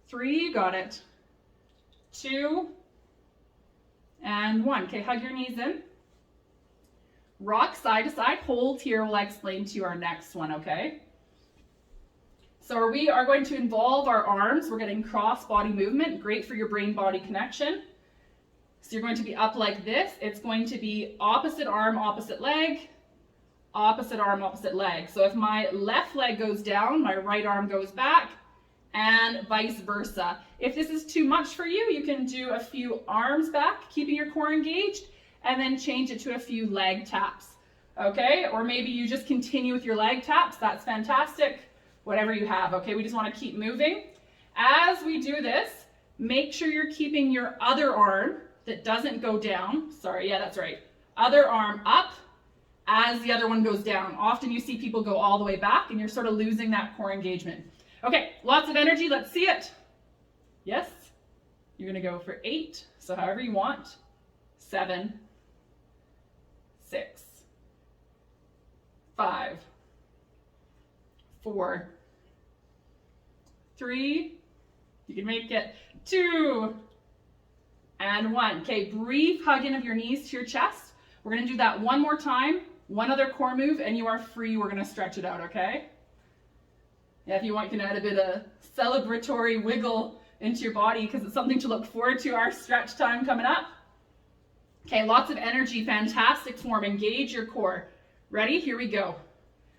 3, you got it. 2, and 1. Okay, hug your knees in. Rock side to side. Hold here. We'll explain to you our next one, okay? So we are going to involve our arms. We're getting cross body movement. Great for your brain-body connection. So you're going to be up like this. It's going to be opposite arm, opposite leg, opposite arm, opposite leg. So if my left leg goes down, my right arm goes back, and vice versa. If this is too much for you, you can do a few arms back, keeping your core engaged, and then change it to a few leg taps, okay? Or maybe you just continue with your leg taps. That's fantastic. Whatever you have, okay? We just want to keep moving. As we do this, make sure you're keeping your other arm that doesn't go down. Sorry, yeah, that's right. Other arm up as the other one goes down. Often you see people go all the way back and you're sort of losing that core engagement. Okay, lots of energy. Let's see it. Yes? You're going to go for 8, so however you want. 7, 6, 5, 4, 3, you can make it, 2, and 1. Okay, brief hug in of your knees to your chest. We're going to do that one more time, one other core move, and you are free. We're going to stretch it out, okay? Yeah, if you want, you can add a bit of celebratory wiggle into your body because it's something to look forward to, our stretch time coming up. Okay, lots of energy, fantastic form. Engage your core. Ready? Here we go.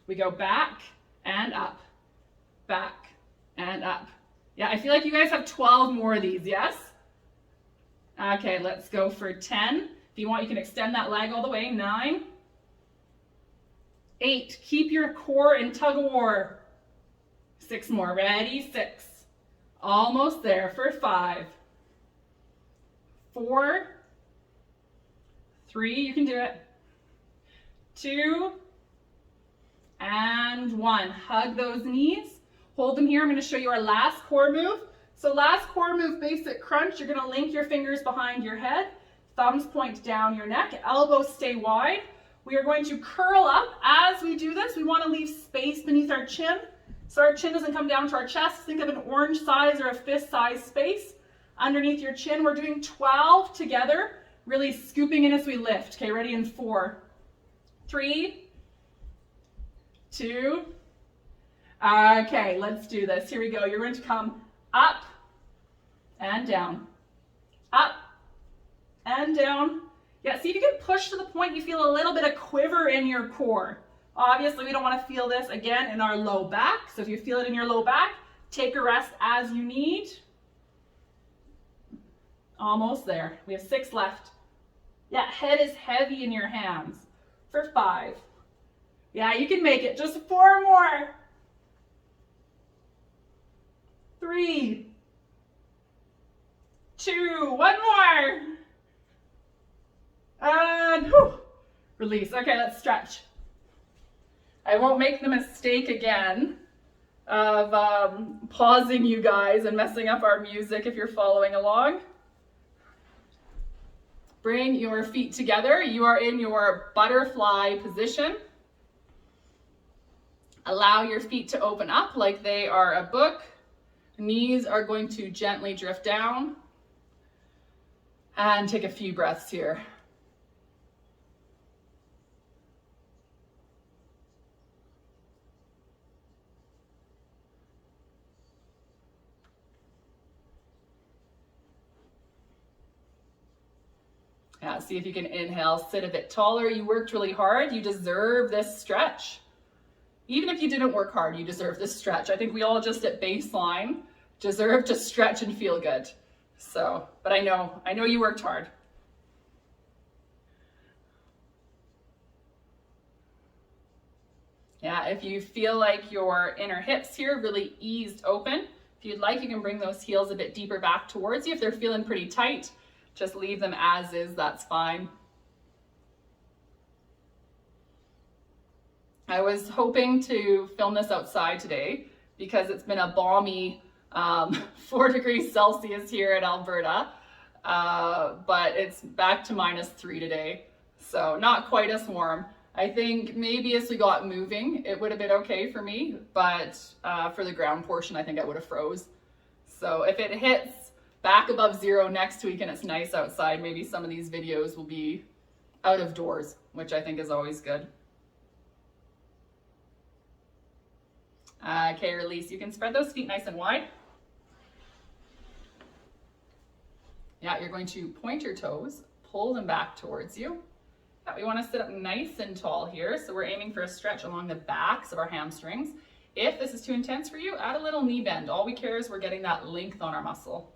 We go back and up, back and up. Yeah, I feel like you guys have 12 more of these, yes? Okay, let's go for 10. If you want, you can extend that leg all the way. 9, 8, keep your core in tug of war. 6 more, ready? 6, almost there for 5, 4, 3, you can do it. 2, and 1. Hug those knees. Hold them here. I'm going to show you our last core move. So last core move, basic crunch. You're going to link your fingers behind your head. Thumbs point down your neck. Elbows stay wide. We are going to curl up. As we do this, we want to leave space beneath our chin. So our chin doesn't come down to our chest. Think of an orange size or a fist size space underneath your chin. We're doing 12 together. Really scooping in as we lift. Okay, ready in 4, 3, 2. Okay, let's do this. Here we go. You're going to come up and down, up and down. Yeah, see if you can push to the point you feel a little bit of quiver in your core. Obviously, we don't want to feel this again in our low back. So if you feel it in your low back, take a rest as you need. Almost there. We have 6 left. Yeah, head is heavy in your hands. For 5. Yeah, you can make it. Just 4 more. 3, 2, 1 more. And whew, release. Okay, let's stretch. I won't make the mistake again of pausing you guys and messing up our music if you're following along. Bring your feet together. You are in your butterfly position. Allow your feet to open up like they are a book. Knees are going to gently drift down. And take a few breaths here. Yeah, see if you can inhale, sit a bit taller. You worked really hard. You deserve this stretch. Even if you didn't work hard, you deserve this stretch. I think we all just at baseline deserve to stretch and feel good. So, but I know you worked hard. Yeah, if you feel like your inner hips here really eased open, If you'd like, you can bring those heels a bit deeper back towards you. If they're feeling pretty tight, just leave them as is, that's fine. I was hoping to film this outside today because it's been a balmy 4 degrees Celsius here in Alberta, but it's back to -3 today, so not quite as warm. I think maybe as we got moving, it would have been okay for me, but for the ground portion, I think I would have froze. So if it hits back above 0 next week and it's nice outside, maybe some of these videos will be out of doors, which I think is always good. Okay, release. You can spread those feet nice and wide. Yeah, you're going to point your toes, pull them back towards you. Yeah, we want to sit up nice and tall here, so we're aiming for a stretch along the backs of our hamstrings. If this is too intense for you, add a little knee bend. All we care is we're getting that length on our muscle.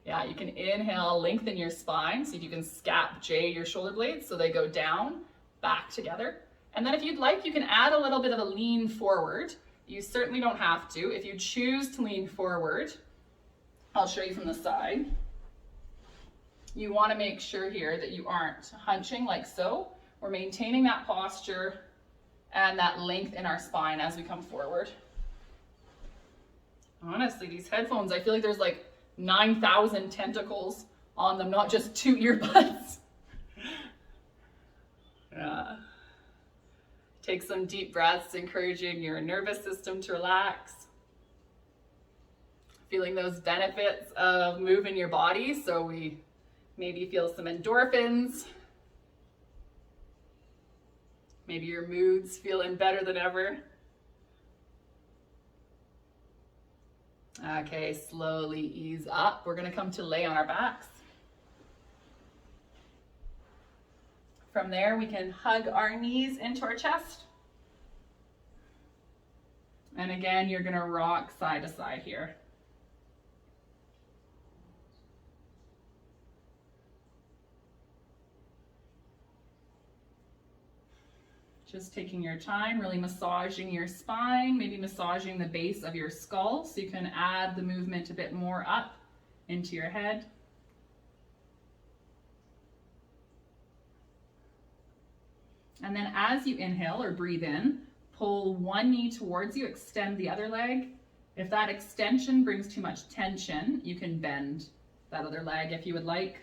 Yeah, you can inhale, lengthen your spine. See if you can scap J your shoulder blades so they go down, back together. And then if you'd like, you can add a little bit of a lean forward. You certainly don't have to. If you choose to lean forward, I'll show you from the side. You want to make sure here that you aren't hunching like so. We're maintaining that posture and that length in our spine as we come forward. Honestly, these headphones, I feel like there's like 9,000 tentacles on them, not just 2 earbuds. Yeah. Take some deep breaths, encouraging your nervous system to relax. Feeling those benefits of moving your body, so we maybe feel some endorphins. Maybe your mood's feeling better than ever. Okay, slowly ease up. We're gonna come to lay on our backs. From there, we can hug our knees into our chest. And again, you're gonna rock side to side here. Just taking your time, really massaging your spine, maybe massaging the base of your skull so you can add the movement a bit more up into your head. And then as you inhale or breathe in, pull one knee towards you, extend the other leg. If that extension brings too much tension, you can bend that other leg if you would like.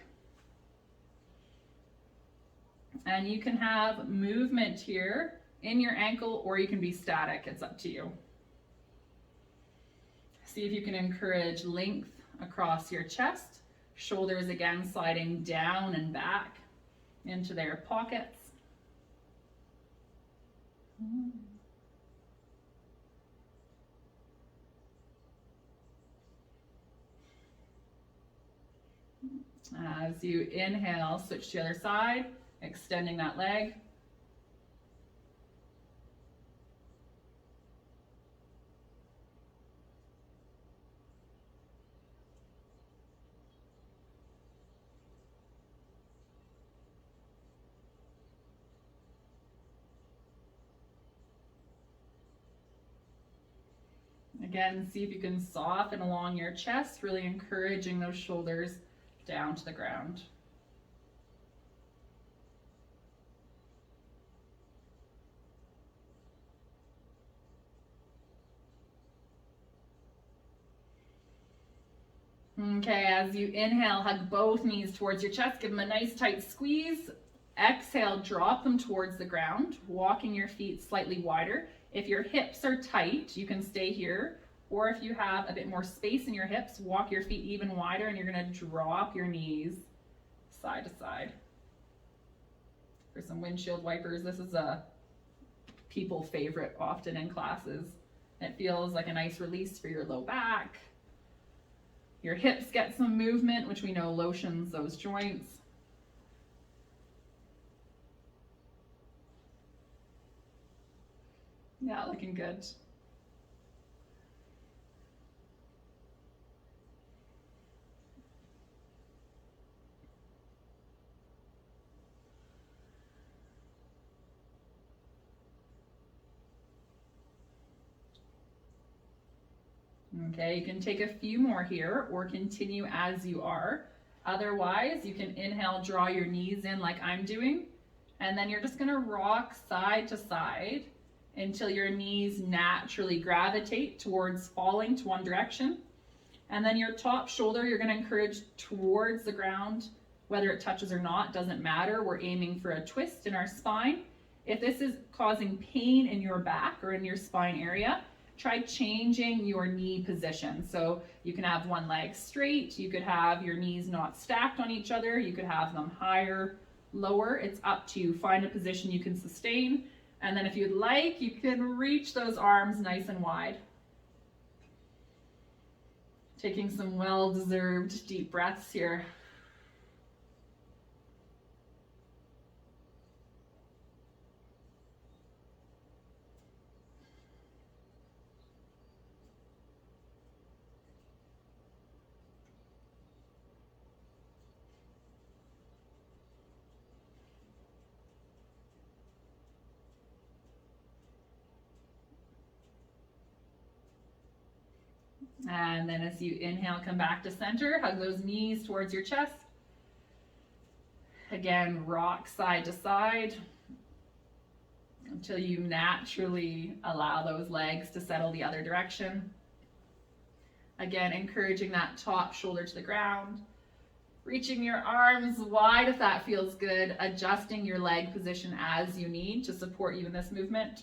And you can have movement here in your ankle, or you can be static. It's up to you. See if you can encourage length across your chest. Shoulders again sliding down and back into their pockets. As you inhale, switch to the other side, extending that leg. Again, see if you can soften along your chest, really encouraging those shoulders down to the ground. Okay, as you inhale, hug both knees towards your chest, give them a nice tight squeeze. Exhale, drop them towards the ground, walking your feet slightly wider. If your hips are tight, you can stay here, or if you have a bit more space in your hips, walk your feet even wider and you're gonna drop your knees side to side. For some windshield wipers, this is a people favorite often in classes. It feels like a nice release for your low back. Your hips get some movement, which we know lotions those joints. Yeah, looking good. Okay, you can take a few more here or continue as you are. Otherwise, you can inhale, draw your knees in like I'm doing, and then you're just gonna rock side to side until your knees naturally gravitate towards falling to one direction. And then your top shoulder, you're gonna encourage towards the ground, whether it touches or not, doesn't matter. We're aiming for a twist in our spine. If this is causing pain in your back or in your spine area, try changing your knee position. So you can have one leg straight, you could have your knees not stacked on each other, you could have them higher, lower. It's up to you. Find a position you can sustain. And then if you'd like, you can reach those arms nice and wide. Taking some well-deserved deep breaths here. And then as you inhale, come back to center, hug those knees towards your chest. Again, rock side to side until you naturally allow those legs to settle the other direction. Again, encouraging that top shoulder to the ground. Reaching your arms wide if that feels good. Adjusting your leg position as you need to support you in this movement.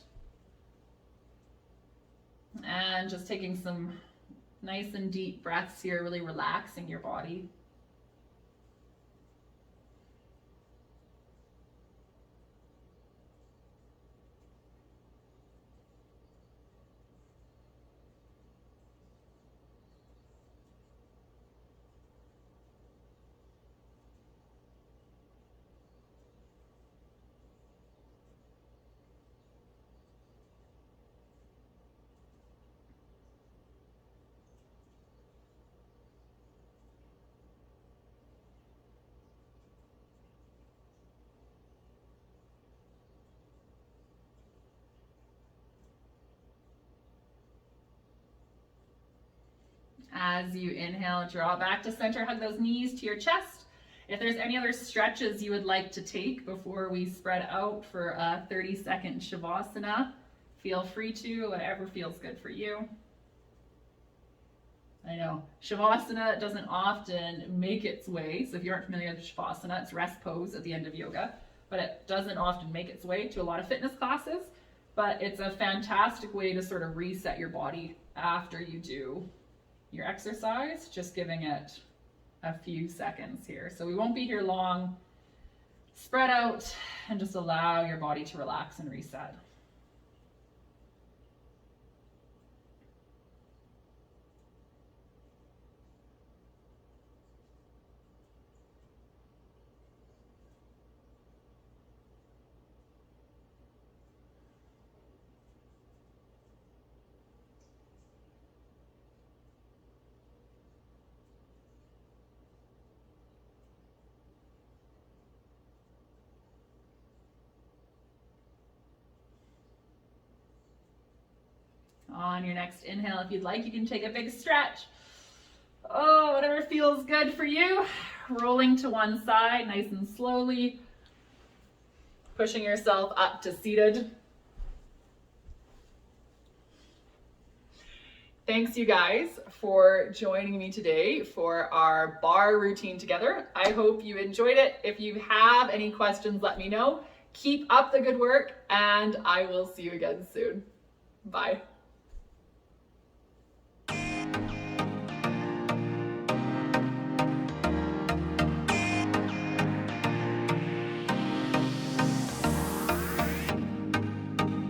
And just taking some nice and deep breaths here, really relaxing your body. As you inhale, draw back to center, hug those knees to your chest. If there's any other stretches you would like to take before we spread out for a 30-second Shavasana, feel free to, whatever feels good for you. I know, Shavasana doesn't often make its way, so if you aren't familiar with Shavasana, it's rest pose at the end of yoga, but it doesn't often make its way to a lot of fitness classes, but it's a fantastic way to sort of reset your body after you do your exercise, just giving it a few seconds here. So we won't be here long. Spread out and just allow your body to relax and reset. On your next inhale, if you'd like, you can take a big stretch. Oh, whatever feels good for you. Rolling to one side, nice and slowly. Pushing yourself up to seated. Thanks, you guys, for joining me today for our bar routine together. I hope you enjoyed it. If you have any questions, let me know. Keep up the good work, and I will see you again soon. Bye.